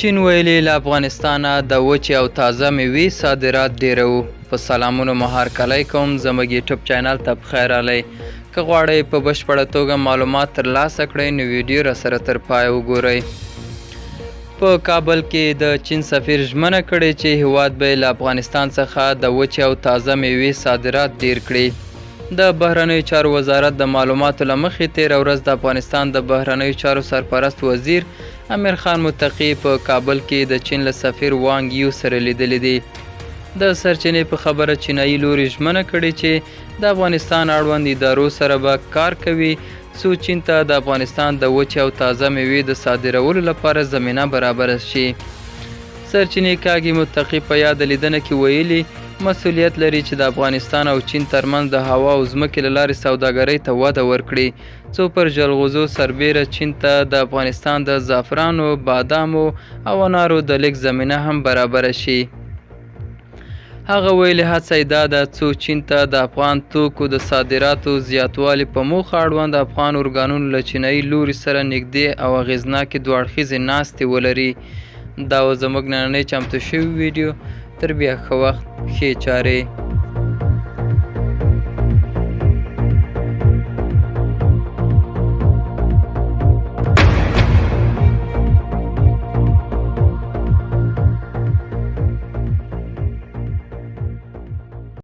چین ویلي له افغانستانه د وچې او تازه میوې صادرات ډیرو. په سلامونو مهار کلی کوم، زموږ یوټیوب چینل ته پخیر راغلی. که غواړئ په بشپړه توګه معلومات ترلاسه کړئ نو ویډیو راسره تر پایه وګورئ. په کابل کې د چین سفیر ژمنه کړې چې هیواد به له افغانستان څخه د وچې او تازه میوې صادرات ډیر کړي. د بهرنیو چارو وزارت د معلوماتو له مخې تېره ورځ د افغانستان د بهرنیو چارو سرپرست وزیر امیر خان متقي په کابل کې د چین له سفیر وانګ یو سره لیدلی دی. د سرچینې په خبره چینایي لوري ژمنه کړې چې د افغانستان اړوند ادارو سره به کار کوي څو چین ته د افغانستان د وچې او تازه میوې د صادرولو لپاره زمینه برابره شي. سرچینې کاږي متقي په یاد لیدنه کې ویلي مسؤلیت لري چې د افغانستان او چین ترمنځ د هوا او ځمکې له لارې سوداګرۍ ته وده ورکړي څو پر جلغوزو سربیره چین ته د افغانستان د زعفرانو، بادامو او انارو د لیږد زمینه هم برابره شي. هغه ویلي هڅه دا ده څو چین ته د افغان توکو د صادراتو زیاتوالي په موخه اړوند افغان ارګانونو له چینایي لوري سره نږدې او اغیزناکې دوه اړخیزې ناستې ولري. دا و زموږ نننۍ چمتو شوی ویډیو. تر بیا ښه وخت، ښې چارې.